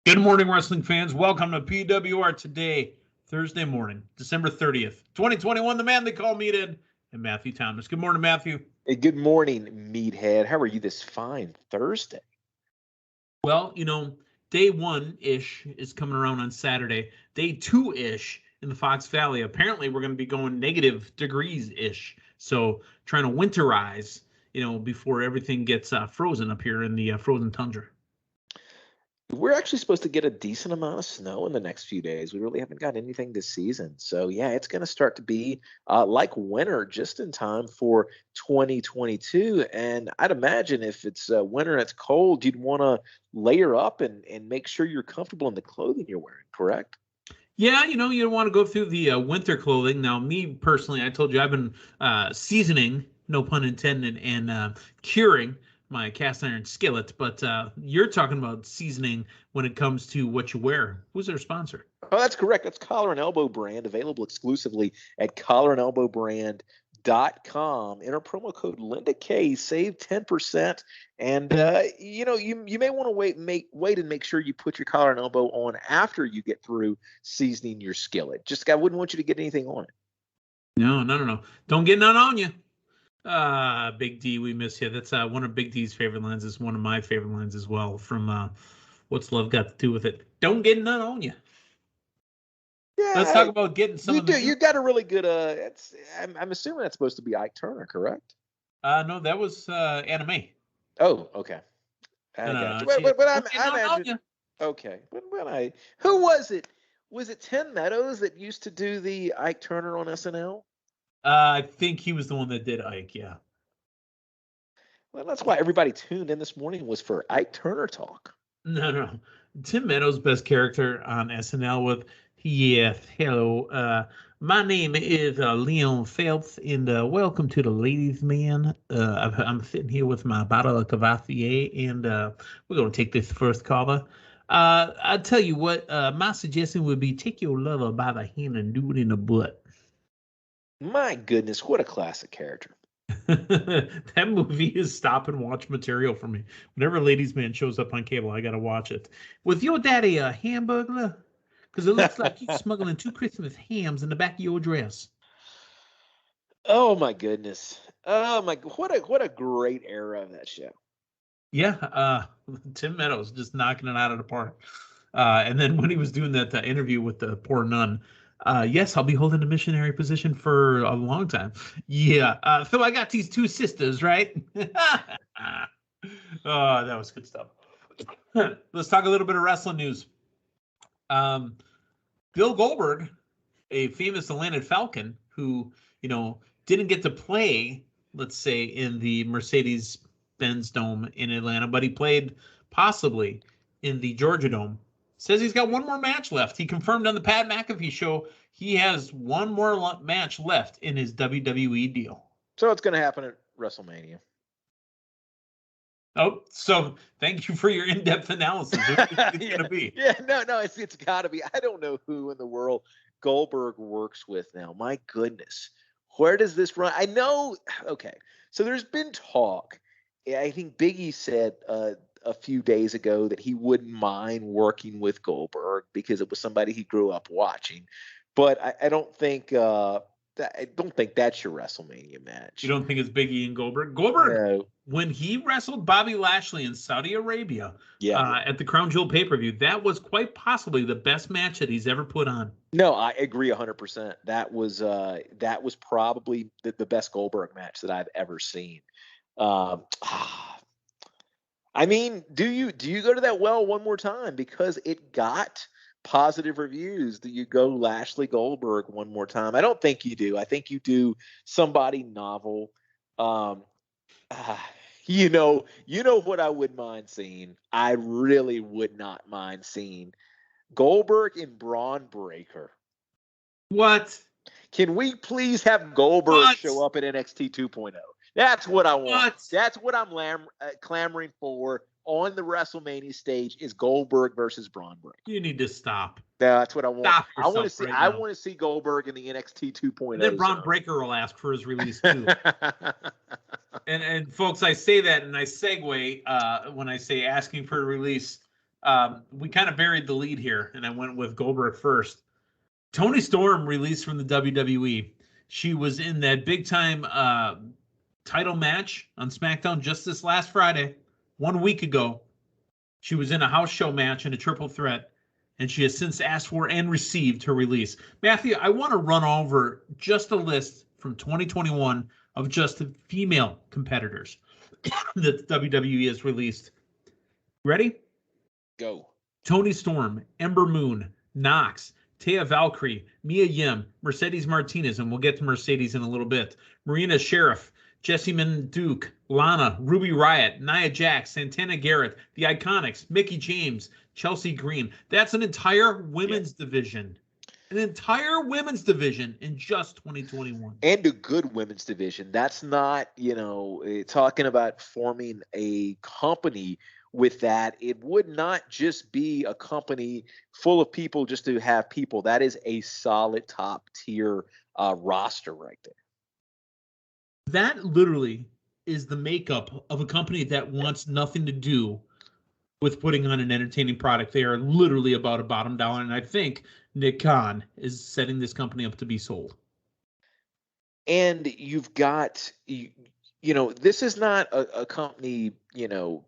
Good morning, wrestling fans. Welcome to PWR today, Thursday morning, December 30th, 2021. The man they call Meathead and Matthew Thomas. Good morning, Matthew. Hey, good morning, Meathead. How are you this fine Thursday? Well, day one-ish is coming around on Saturday. Day two-ish in the Fox Valley. Apparently, we're going to be going negative degrees-ish. So trying to winterize, before everything gets frozen up here in the frozen tundra. We're actually supposed to get a decent amount of snow in the next few days. We really haven't got anything this season. So, yeah, it's going to start to be like winter just in time for 2022. And I'd imagine if it's winter and it's cold, you'd want to layer up and make sure you're comfortable in the clothing you're wearing, correct? Yeah, you don't want to go through the winter clothing. Now, me personally, I told you I've been seasoning, no pun intended, and curing my cast iron skillet. But you're talking about seasoning when it comes to what you wear. Who's their sponsor? Oh, that's correct. That's Collar and Elbow Brand, available exclusively at collarandelbowbrand.com. Enter promo code Linda K, save 10%. And you may want to wait and make sure you put your collar and elbow on after you get through seasoning your skillet. I wouldn't want you to get anything on it. No. Don't get none on you. Big D, we miss you. That's one of Big D's favorite lines. Is one of my favorite lines as well from What's Love Got to Do with It? Don't get none on you. Yeah, let's talk about getting some. You got a really good. I'm assuming that's supposed to be Ike Turner, correct? No, that was Anime. Oh, okay. Okay, who was it? Was it Tim Meadows that used to do the Ike Turner on SNL? I think he was the one that did Ike, yeah. Well, that's why everybody tuned in this morning was for Ike Turner talk. No. Tim Meadows' best character on SNL with, yes, hello, my name is Leon Phelps, and welcome to the Ladies' Man. I'm sitting here with my bottle of Cavassier, and we're going to take this first caller. I'll tell you what, my suggestion would be take your lover by the hand and do it in the butt. My goodness, what a classic character. That movie is stop and watch material for me. Whenever Ladies' Man shows up on cable, I got to watch it. Was your daddy a hamburglar? Because it looks like he's smuggling 2 Christmas hams in the back of your dress. Oh, my goodness. Oh, my, what a great era of that show. Yeah, Tim Meadows just knocking it out of the park. And then when he was doing that interview with the poor nun, yes, I'll be holding a missionary position for a long time. Yeah, so I got these 2 sisters, right? Oh, that was good stuff. Let's talk a little bit of wrestling news. Bill Goldberg, a famous Atlantic Falcon who, didn't get to play, let's say, in the Mercedes-Benz Dome in Atlanta, but he played possibly in the Georgia Dome, says he's got one more match left. He confirmed on the Pat McAfee show he has one more match left in his WWE deal. So it's going to happen at WrestleMania. Oh, so thank you for your in-depth analysis. It's going to be. Yeah, no, it's got to be. I don't know who in the world Goldberg works with now. My goodness. Where does this run? I know. Okay, so there's been talk. I think Biggie said a few days ago that he wouldn't mind working with Goldberg because it was somebody he grew up watching. But I don't think that's your WrestleMania match. You don't think it's Biggie and Goldberg? Goldberg, when he wrestled Bobby Lashley in Saudi Arabia at the Crown Jewel pay-per-view, that was quite possibly the best match that he's ever put on. No, I agree 100%. That was probably the best Goldberg match that I've ever seen. I mean, do you go to that well one more time because it got positive reviews? Do you go Lashley Goldberg one more time? I don't think you do. I think you do somebody novel. You know what I would mind seeing? I really would not mind seeing Goldberg and Braun Breaker. What? Can we please have Goldberg show up at NXT 2.0? That's what I want. That's what I'm clamoring for on the WrestleMania stage is Goldberg versus Braun Breaker. You need to stop. That's what I want. Stop I want to see. Right I want to see Goldberg in the NXT 2.0. And then Braun Breaker will ask for his release too. and folks, I say that and I segue when I say asking for a release. We kind of buried the lead here, and I went with Goldberg first. Toni Storm released from the WWE. She was in that big time title match on SmackDown just this last Friday, 1 week ago. She was in a house show match in a triple threat, and she has since asked for and received her release. Matthew, I want to run over just a list from 2021 of just female competitors that WWE has released. Ready? Go. Toni Storm, Ember Moon, Nox, Taya Valkyrie, Mia Yim, Mercedes Martinez, and we'll get to Mercedes in a little bit, Marina Sheriff, Jessie Duke, Lana, Ruby Riott, Nia Jax, Santana Garrett, The Iconics, Mickie James, Chelsea Green. That's an entire women's division. An entire women's division in just 2021. And a good women's division. That's not, talking about forming a company with that. It would not just be a company full of people just to have people. That is a solid top tier roster right there. That literally is the makeup of a company that wants nothing to do with putting on an entertaining product. They are literally about a bottom dollar, and I think Nick Khan is setting this company up to be sold. And you've got, this is not a company,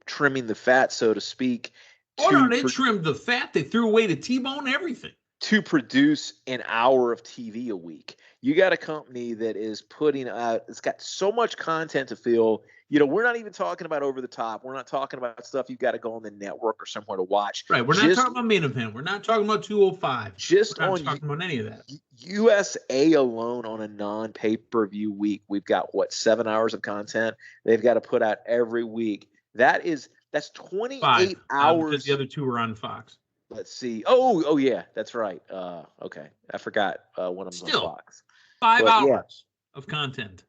trimming the fat, so to speak. Oh, no, they trimmed the fat. They threw away the T-bone, everything. To produce an hour of TV a week. You got a company that is putting out, it's got so much content to fill. We're not even talking about over the top. We're not talking about stuff you've got to go on the network or somewhere to watch. Right. We're not talking about main event. We're not talking about 205. We're not talking about any of that. USA alone on a non-pay-per-view week, we've got 7 hours of content they've got to put out every week. That's 28 5, hours. Because the other two are on Fox. Let's see. Oh yeah, that's right. Okay, I forgot one of them on Fox. 5 hours of content.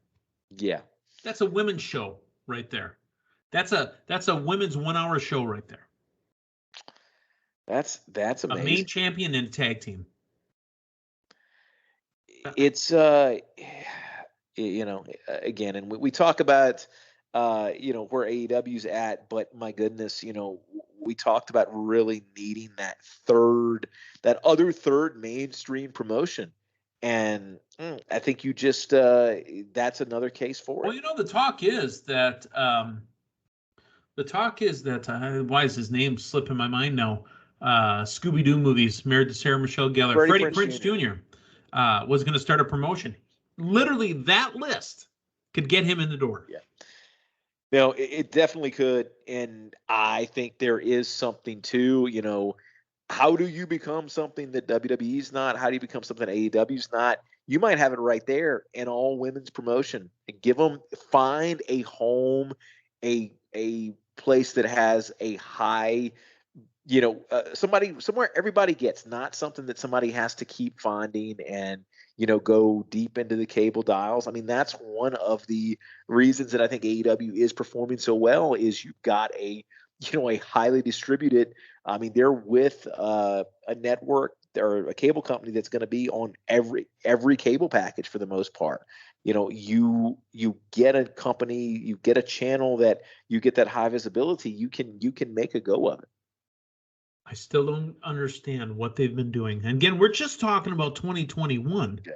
Yeah, that's a women's show right there. That's a women's 1 hour show right there. That's amazing. A main champion and a tag team. It's again, and we talk about where AEW's at, but my goodness, we talked about really needing that other third mainstream promotion. And I think you just that's another case for it. Well, the talk is that why is his name slipping my mind now? Scooby-Doo movies, married to Sarah Michelle Gellar. Freddie Prinze Jr. Was going to start a promotion. Literally, that list could get him in the door. Yeah. No, it definitely could. And I think there is something to, how do you become something that WWE's not? How do you become something AEW's not? You might have it right there in all women's promotion and find a home, a place that has a high, somewhere everybody gets, not something that somebody has to keep finding and, go deep into the cable dials. I mean, that's one of the reasons that I think AEW is performing so well is you've got a highly distributed, they're with a network or a cable company that's going to be on every cable package for the most part. You get a company, you get a channel that you get that high visibility, you can make a go of it. I still don't understand what they've been doing. And again, we're just talking about 2021. Okay.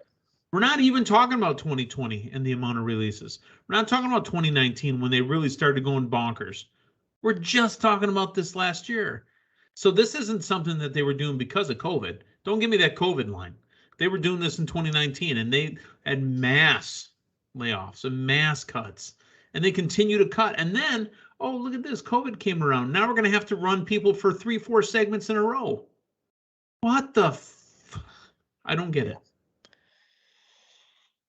We're not even talking about 2020 and the amount of releases. We're not talking about 2019 when they really started going bonkers. We're just talking about this last year. So this isn't something that they were doing because of COVID. Don't give me that COVID line. They were doing this in 2019, and they had mass layoffs and mass cuts. And they continue to cut. And then, oh, look at this. COVID came around. Now we're going to have to run people for 3-4 segments in a row. What the I don't get it.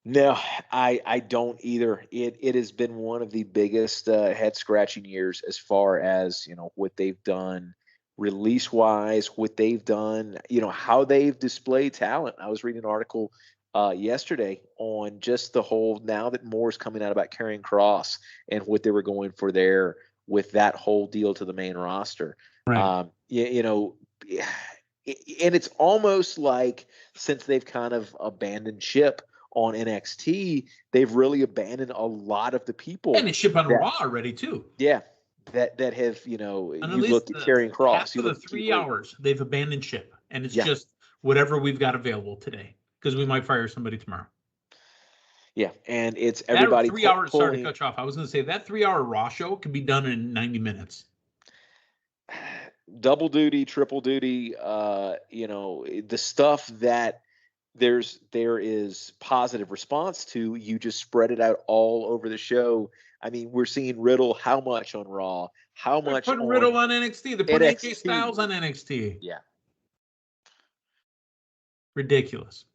No, I don't either. It has been one of the biggest head-scratching years as far as, what they've done release-wise, what they've done, how they've displayed talent. I was reading an article yesterday on just the whole, now that more is coming out about Karrion Kross and what they were going for there with that whole deal to the main roster. Right. And it's almost like since they've kind of abandoned ship on NXT, they've really abandoned a lot of the people. And it's ship on Raw already too. Yeah. that have, you And at looked least at Karrion Kross, half you of the look at 3 Keith Lee. hours they've abandoned ship, and it's Yeah. just whatever we've got available today because we might fire somebody tomorrow. Yeah, and it's everybody That 3 hours. Sorry to pulling. cut you off. I was going to say that 3 hour Raw show could be done in 90 minutes. Double duty, triple duty. The stuff that there is positive response to, you just spread it out all over the show. I mean, we're seeing Riddle how much on Raw, how They're much putting on Riddle on NXT. They're putting AJ NXT. Styles on NXT. Yeah. Ridiculous.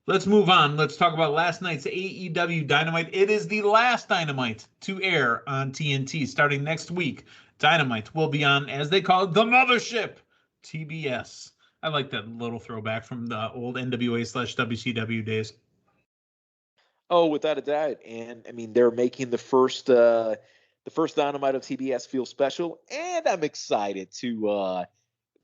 Let's move on. Let's talk about last night's AEW Dynamite. It is the last Dynamite to air on TNT starting next week. Dynamite will be on, as they call it, the Mothership, TBS. I like that little throwback from the old NWA/WCW days. Oh, without a doubt. And I mean, they're making the first Dynamite of TBS feel special, and I'm excited to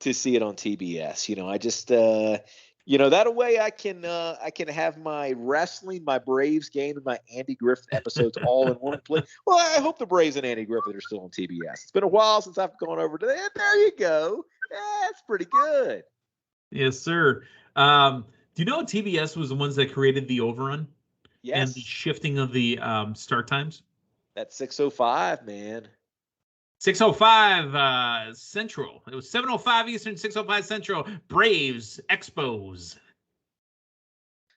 see it on TBS. I just that way I can have my wrestling, my Braves game, and my Andy Griffith episodes all in one place. Well, I hope the Braves and Andy Griffith are still on TBS. It's been a while since I've gone over to that. There you go. That's pretty good. Yes, sir. Do you know TBS was the ones that created the overrun? Yes. And the shifting of the start times? That's 6:05, man. 6:05 Central. It was 7:05 Eastern, 6:05 Central. Braves Expos.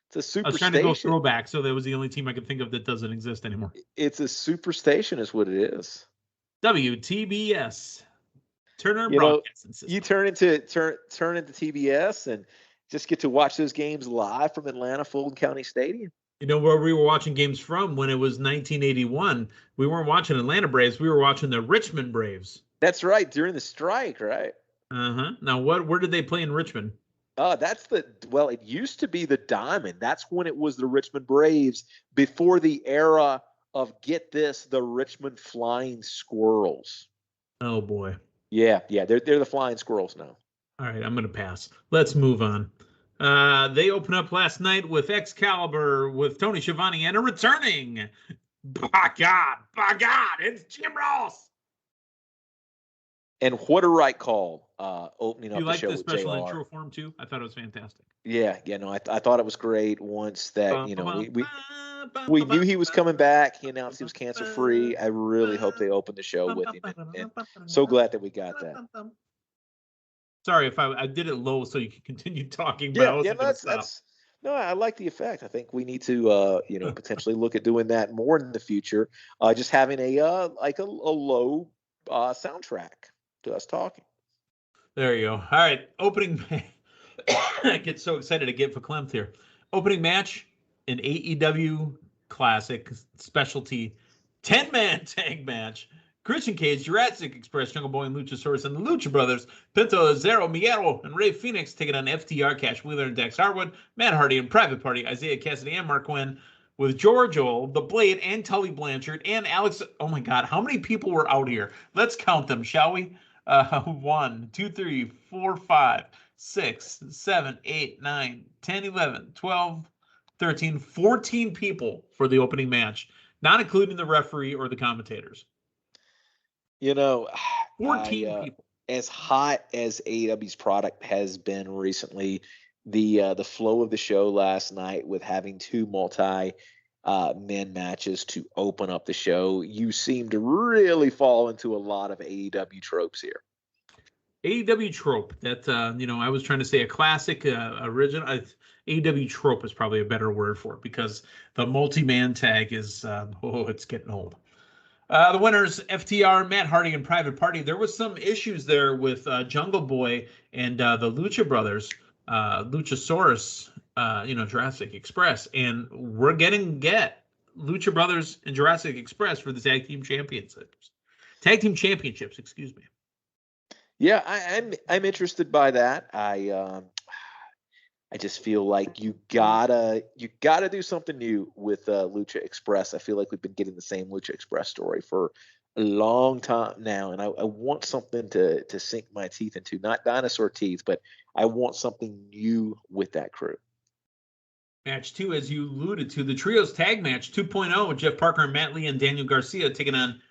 It's a super I was trying station. to go throwback, so that was the only team I could think of that doesn't exist anymore. It's a super station, is what it is. WTBS. Turner Broadcasting System. You turn into TBS and just get to watch those games live from Atlanta Fulton County Stadium. You know where we were watching games from when it was 1981? We weren't watching Atlanta Braves. We were watching the Richmond Braves. That's right, during the strike, right? Uh-huh. Now, where did they play in Richmond? It used to be the Diamond. That's when it was the Richmond Braves before the era of, get this, the Richmond Flying Squirrels. Oh, boy. Yeah, they're the Flying Squirrels now. All right, I'm going to pass. Let's move on. They opened up last night with Excalibur, with Tony Schiavone, and a returning. By God, it's Jim Ross. And what a right call, opening up the show with JR. You like the special intro for him too? I thought it was fantastic. Yeah, no, I thought it was great. Once that we knew he was coming back. He announced he was cancer free. I really hope they open the show with him, and so glad that we got that. Sorry if I did it low so you can continue talking. But no, I like the effect. I think we need to potentially look at doing that more in the future. Just having a low soundtrack to us talking. There you go. All right, opening. I get so excited to get verklempt here. Opening match, an AEW classic specialty 10-man tag match. Christian Cage, Jurassic Express, Jungle Boy, and Luchasaurus, and the Lucha Brothers, Pinto, Zero, Miguel, and Rey Fenix taking on FTR, Cash Wheeler, and Dax Harwood, Matt Hardy, and Private Party, Isaiah Cassidy, and Mark Quinn, with George Ole, The Blade, and Tully Blanchard, and Alex. Oh my God, how many people were out here? Let's count them, shall we? 1, 2, 3, 4, 5, 6, 7, 8, 9, 10, 11, 12, 13, 14 people for the opening match, not including the referee or the commentators. 14 people. As hot as AEW's product has been recently, the flow of the show last night with having two men matches to open up the show, you seem to really fall into a lot of AEW tropes here. AEW trope that I was trying to say a classic original. AEW trope is probably a better word for it, because the multi-man tag is it's getting old. The winners, FTR, Matt Hardy, and Private Party. There was some issues there with Jungle Boy and the Lucha Brothers, Luchasaurus, Jurassic Express, and we're get Lucha Brothers and Jurassic Express for the tag team championships. Excuse me. Yeah, I'm interested by that. I just feel like you gotta do something new with Lucha Express. I feel like we've been getting the same Lucha Express story for a long time now, and I want something to sink my teeth into. Not dinosaur teeth, but I want something new with that crew. Match 2, as you alluded to, the Trios Tag Match 2.0 with Jeff Parker and Matt Lee and Daniel Garcia taking on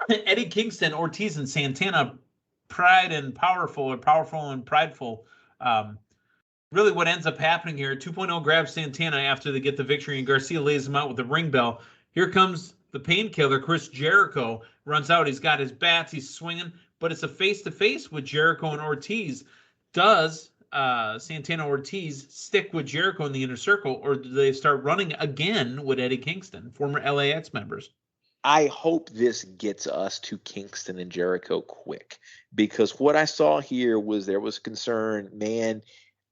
Eddie Kingston, Ortiz, and Santana, pride and powerful, or powerful and prideful. Really what ends up happening here, 2.0 grabs Santana after they get the victory, and Garcia lays him out with the ring bell. Here comes the painkiller, Chris Jericho, runs out. He's got his bats, he's swinging, but it's a face-to-face with Jericho and Ortiz. Does Santana Ortiz stick with Jericho in the inner circle, or do they start running again with Eddie Kingston, former LAX members? I hope this gets us to Kingston and Jericho quick, because what I saw here was there was concern, man.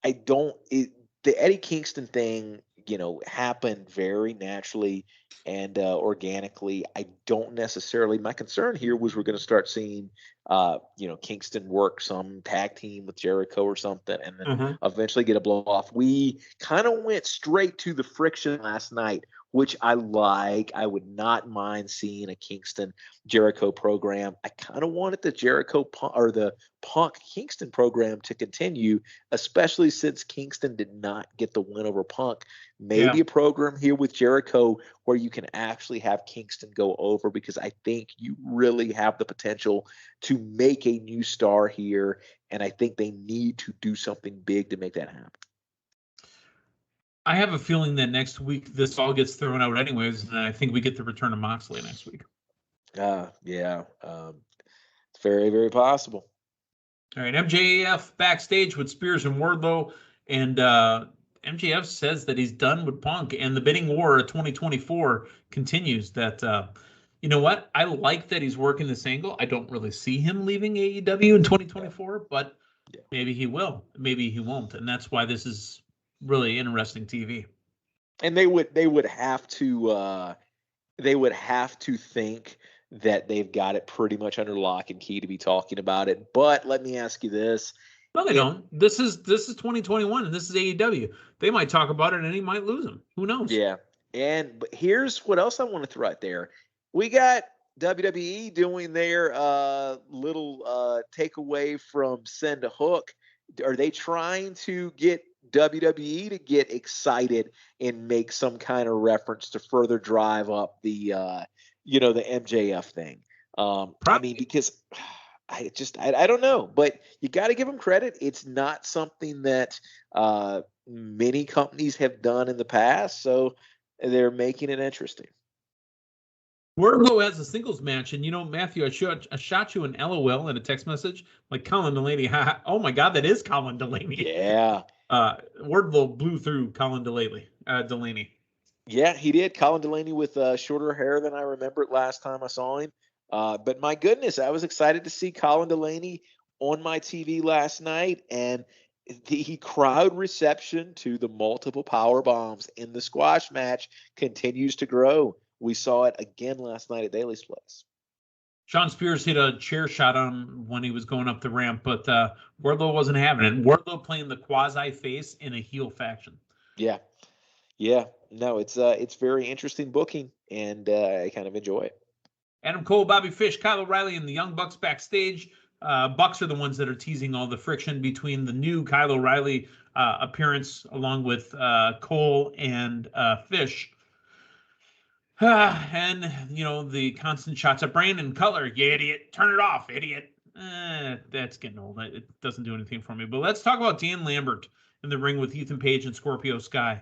The Eddie Kingston thing, happened very naturally and organically. I don't necessarily. My concern here was we're going to start seeing, Kingston work some tag team with Jericho or something, and then eventually get a blow off. We kind of went straight to the friction last night, which I like. I would not mind seeing a Kingston Jericho program. I kind of wanted the the Punk Kingston program to continue, especially since Kingston did not get the win over Punk. Maybe a program here with Jericho where you can actually have Kingston go over, because I think you really have the potential to make a new star here, and I think they need to do something big to make that happen. I have a feeling that next week this all gets thrown out anyways, and I think we get the return of Moxley next week. It's very, very possible. All right, MJF backstage with Spears and Wardlow, and MJF says that he's done with Punk, and the bidding war of 2024 continues. That you know what? I like that he's working this angle. I don't really see him leaving AEW in 2024, but maybe he will, maybe he won't, and that's why this is really interesting TV. And they would have to think that they've got it pretty much under lock and key to be talking about it. But let me ask you this. No, they don't. This is 2021, and this is AEW. They might talk about it, and he might lose them. Who knows? Yeah. But here's what else I want to throw out there. We got WWE doing their little takeaway from Send a Hook. Are they trying to get WWE to get excited and make some kind of reference to further drive up the MJF thing? I mean, because I don't know, but you got to give them credit. It's not something that many companies have done in the past, so they're making it interesting. Wardlow has a singles match, and Matthew, I shot you an LOL in a text message, like Colin Delaney. Oh my God, that is Colin Delaney. Yeah. Wardlow blew through Colin Delaney. Yeah, he did. Colin Delaney with shorter hair than I remembered last time I saw him. But my goodness, I was excited to see Colin Delaney on my TV last night, and the crowd reception to the multiple power bombs in the squash match continues to grow. We saw it again last night at Daly's place. Sean Spears hit a chair shot on him when he was going up the ramp, but Wardlow wasn't having it. Wardlow playing the quasi face in a heel faction. Yeah. No, it's very interesting booking, and I kind of enjoy it. Adam Cole, Bobby Fish, Kyle O'Reilly, and the Young Bucks backstage. Bucks are the ones that are teasing all the friction between the new Kyle O'Reilly appearance along with Cole and Fish. And the constant shots at Brandon Cutler. You idiot. Turn it off, idiot. That's getting old. It doesn't do anything for me. But let's talk about Dan Lambert in the ring with Ethan Page and Scorpio Sky.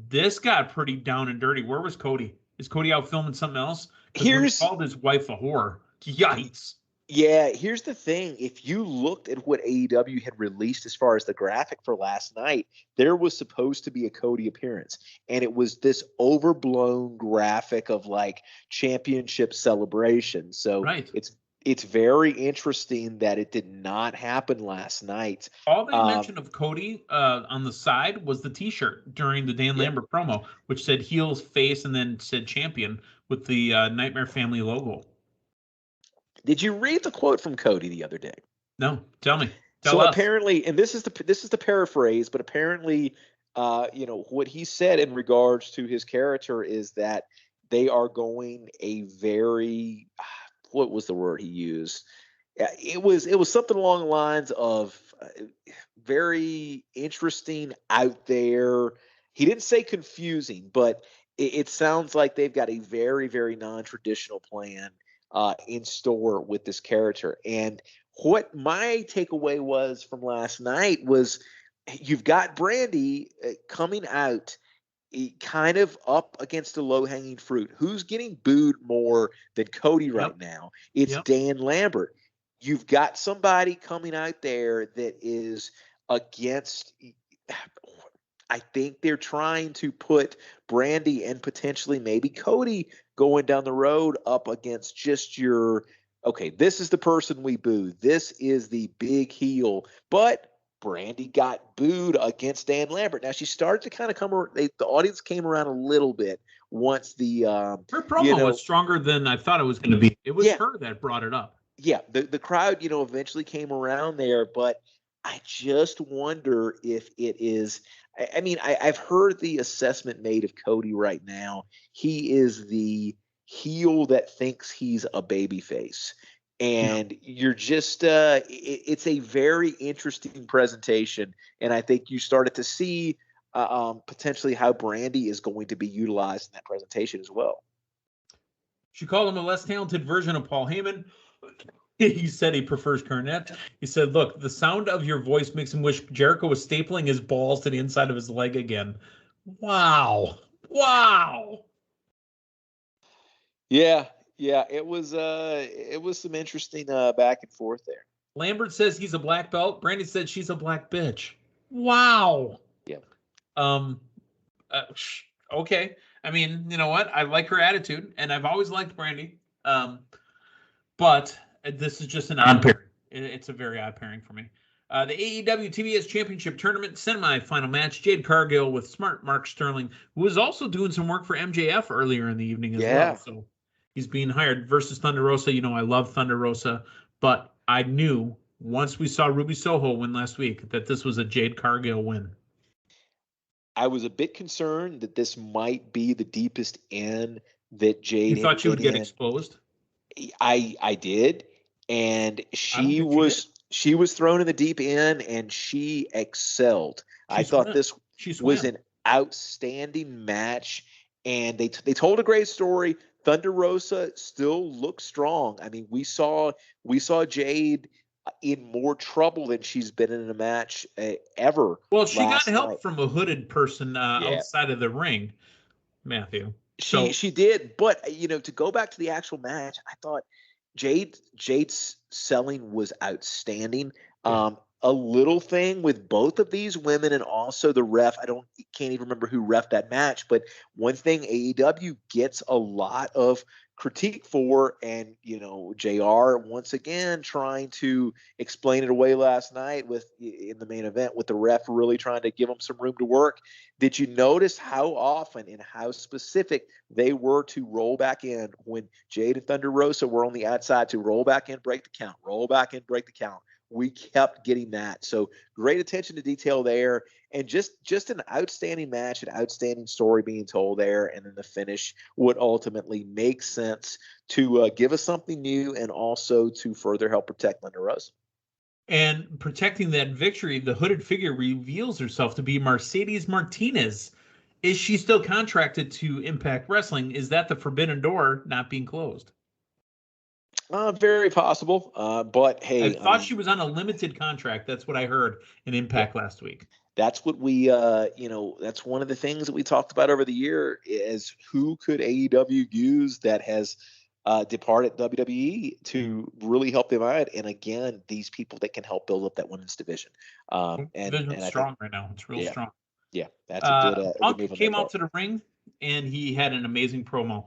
This got pretty down and dirty. Where was Cody? Is Cody out filming something else? He called his wife a whore. Yikes. Yeah, here's the thing. If you looked at what AEW had released as far as the graphic for last night, there was supposed to be a Cody appearance. And it was this overblown graphic of like championship celebration. So it's very interesting that it did not happen last night. All they mentioned of Cody on the side was the T-shirt during the Dan Lambert promo, which said heels, face, and then said champion with the Nightmare Family logo. Did you read the quote from Cody the other day? No, tell me. So apparently, and this is the paraphrase, but apparently, what he said in regards to his character is that they are going a very, what was the word he used? It was something along the lines of very interesting, out there. He didn't say confusing, but it sounds like they've got a very, very non-traditional plan. in store with this character. And what my takeaway was from last night was you've got Brandy coming out kind of up against the low-hanging fruit. Who's getting booed more than Cody right now? It's Dan Lambert. You've got somebody coming out there that is against. I think they're trying to put Brandy and potentially maybe Cody going down the road up against just your, okay, this is the person we boo. This is the big heel. But Brandy got booed against Dan Lambert. Now she started to kind of come around. The audience came around a little bit once the her promo was stronger than I thought it was going to be. It was her that brought it up. Yeah, the crowd, eventually came around there, but I just wonder if it is. I mean, I've heard the assessment made of Cody right now. He is the heel that thinks he's a babyface. And you're just it's a very interesting presentation, and I think you started to see potentially how Brandy is going to be utilized in that presentation as well. She called him a less talented version of Paul Heyman. He said he prefers Cornette. He said, look, the sound of your voice makes him wish Jericho was stapling his balls to the inside of his leg again. Wow. Yeah, it was some interesting back and forth there. Lambert says he's a black belt. Brandy said she's a black bitch. Wow. Yeah. Okay. I mean, you know what? I like her attitude, and I've always liked Brandy. But this is just an odd pairing. It's a very odd pairing for me. The AEW TBS Championship Tournament semi-final match, Jade Cargill with smart Mark Sterling, who was also doing some work for MJF earlier in the evening as well. So he's being hired versus Thunder Rosa. I love Thunder Rosa, but I knew once we saw Ruby Soho win last week that this was a Jade Cargill win. I was a bit concerned that this might be the deepest end that Jade. You thought she would get exposed? I did, and she was thrown in the deep end, and she excelled. I thought this was an outstanding match, and they told a great story. Thunder Rosa still looks strong. I mean, we saw Jade in more trouble than she's been in a match ever. Well, she got help from a hooded person outside of the ring, Matthew. She did, but to go back to the actual match, I thought Jade's selling was outstanding. Yeah. A little thing with both of these women, and also the ref. Can't even remember who reffed that match, but one thing AEW gets a lot of critique for, and JR once again trying to explain it away last night in the main event with the ref really trying to give him some room to work. Did you notice how often and how specific they were to roll back in when Jade and Thunder Rosa were on the outside to roll back in, break the count, roll back in, break the count? We kept getting that. So great attention to detail there, and just an outstanding match, an outstanding story being told there, and then the finish would ultimately make sense to give us something new and also to further help protect Thunder Rosa. And protecting that victory, the hooded figure reveals herself to be Mercedes Martinez. Is she still contracted to Impact Wrestling? Is that the forbidden door not being closed? Very possible, but hey, I thought she was on a limited contract. That's what I heard in Impact last week. That's what we, that's one of the things that we talked about over the year is who could AEW use that has departed WWE to really help them out. And again, these people that can help build up that women's division. And strong right now. It's real strong. Yeah, that's a good. Punk came out to the ring and he had an amazing promo.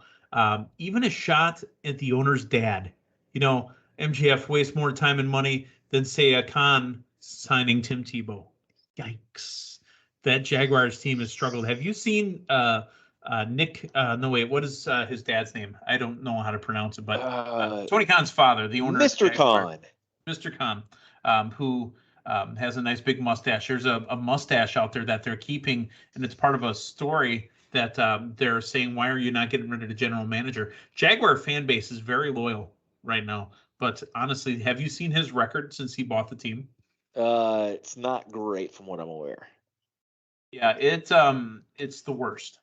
Even a shot at the owner's dad. MJF wastes more time and money than, say, a Khan signing Tim Tebow. Yikes. That Jaguars team has struggled. Have you seen Nick? What is his dad's name? I don't know how to pronounce it, but Tony Khan's father, the owner. Mr. Khan. Mr. Khan, who has a nice big mustache. There's a mustache out there that they're keeping, and it's part of a story that they're saying, why are you not getting rid of the general manager? Jaguar fan base is very loyal right now, but honestly, have you seen his record since he bought the team? It's not great from what I'm aware. Yeah, it's the worst.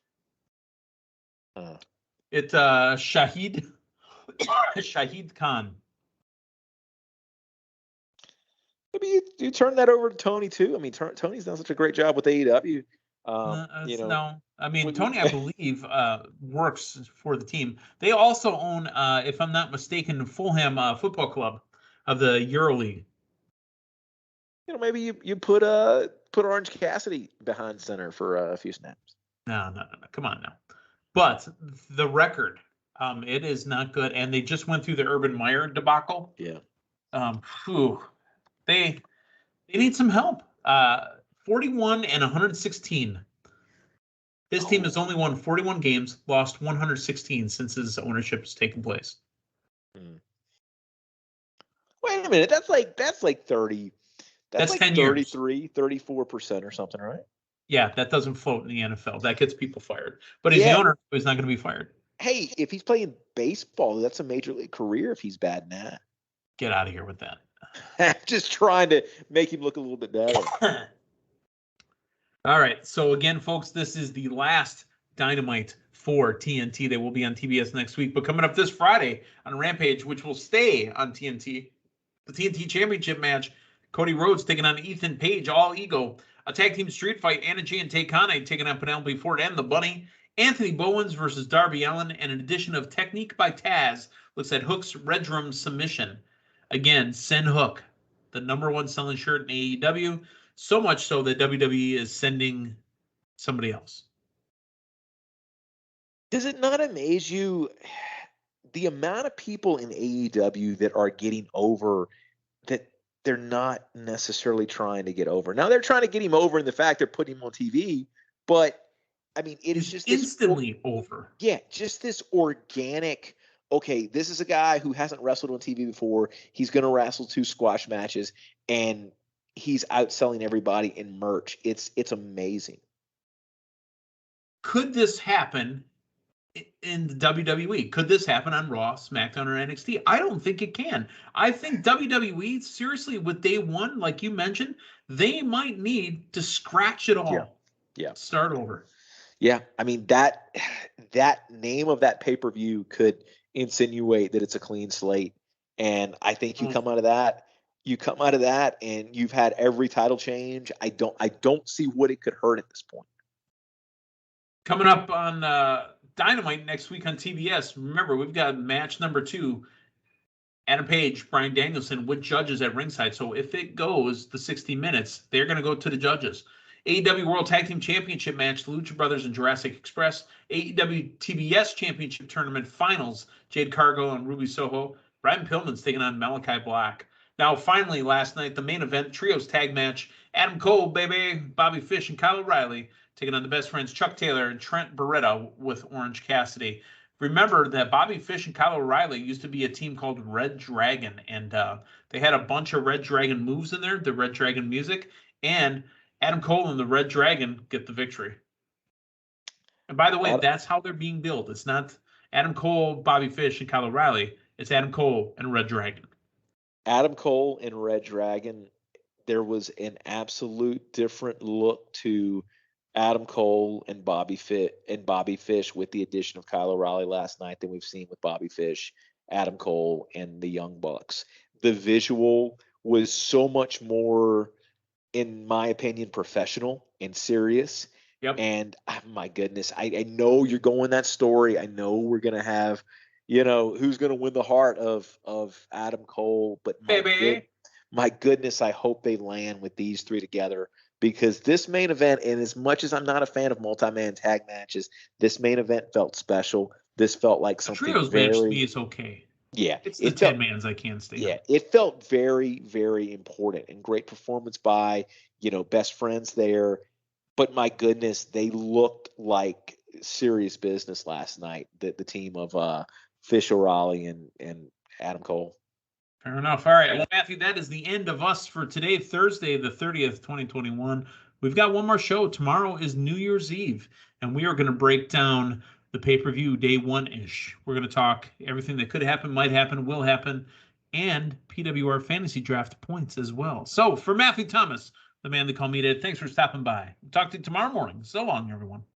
Shahid Shahid Khan. Maybe you turn that over to Tony too. I mean, Tony's done such a great job with AEW. No, I mean, Tony, I believe, works for the team. They also own, if I'm not mistaken, Fulham Football Club of the EuroLeague. Maybe you put Orange Cassidy behind center for a few snaps. No, come on now. But the record, it is not good, and they just went through the Urban Meyer debacle. Yeah. They need some help. 41 and 116. His team has only won 41 games, lost 116 since his ownership has taken place. Wait a minute, that's like 30. That's like 10 33, years. 34% or something, right? Yeah, that doesn't float in the NFL. That gets people fired. But he's the owner, so he's not going to be fired. Hey, if he's playing baseball, that's a major league career if he's bad in that. Get out of here with that. I'm just trying to make him look a little bit better. All right. So again, folks, this is the last Dynamite for TNT. They will be on TBS next week. But coming up this Friday on Rampage, which will stay on TNT, the TNT Championship match, Cody Rhodes taking on Ethan Page, All Ego. A tag team street fight, Anna Jay and Tay Conti taking on Penelope Ford and the Bunny. Anthony Bowens versus Darby Allin, and an edition of Technique by Taz looks at Hook's Red Drum submission. Again, send Hook, the #1 selling shirt in AEW. So much so that WWE is sending somebody else. Does it not amaze you the amount of people in AEW that are getting over that they're not necessarily trying to get over? Now they're trying to get him over in the fact they're putting him on TV, but I mean, it is just instantly over. Yeah, just this organic. Okay, this is a guy who hasn't wrestled on TV before. He's going to wrestle 2 squash matches, and he's outselling everybody in merch. It's amazing. Could this happen in the WWE? Could this happen on Raw, SmackDown, or NXT? I don't think it can. I think WWE, seriously, with day one, like you mentioned, they might need to scratch it all. Yeah. Start over. Yeah, I mean that name of that pay-per-view could insinuate that it's a clean slate, and I think you come out of that, and you've had every title change. I don't see what it could hurt at this point. Coming up on Dynamite next week on TBS. Remember, we've got match number 2. Adam Page, Bryan Danielson with judges at ringside. So if it goes the 60 minutes, they're going to go to the judges. AEW World Tag Team Championship match, the Lucha Brothers and Jurassic Express. AEW TBS Championship Tournament Finals, Jade Cargill and Ruby Soho. Brian Pillman's taking on Malachi Black. Now, finally, last night, the main event, trios tag match, Adam Cole, baby, Bobby Fish, and Kyle O'Reilly taking on the best friends Chuck Taylor and Trent Beretta with Orange Cassidy. Remember that Bobby Fish and Kyle O'Reilly used to be a team called Red Dragon, and they had a bunch of Red Dragon moves in there, the Red Dragon music, and Adam Cole and the Red Dragon get the victory. And by the way, that's how they're being billed. It's not Adam Cole, Bobby Fish, and Kyle O'Reilly. It's Adam Cole and Red Dragon. Adam Cole and Red Dragon, there was an absolute different look to Adam Cole and Bobby Fish with the addition of Kyle O'Reilly last night than we've seen with Bobby Fish, Adam Cole, and the Young Bucks. The visual was so much more, in my opinion, professional and serious. Yep. And my goodness, I know you're going that story. I know we're gonna have, who's gonna win the heart of Adam Cole, but my goodness, I hope they land with these 3 together, because this main event, and as much as I'm not a fan of multi-man tag matches, this main event felt special. This felt like something trios match to me is okay. Yeah, it's the 10-mans I can't stand. Yeah, it felt very, very important, and great performance by best friends there. But my goodness, they looked like serious business last night. The team of Fish, O'Reilly, and Adam Cole. Fair enough. All right, well, Matthew, that is the end of us for today, Thursday, the 30th, 2021. We've got one more show. Tomorrow is New Year's Eve, and we are going to break down the pay-per-view day 1-ish. We're going to talk everything that could happen, might happen, will happen, and PWR fantasy draft points as well. So for Matthew Thomas, the man they call Meathead, thanks for stopping by. We'll talk to you tomorrow morning. So long, everyone.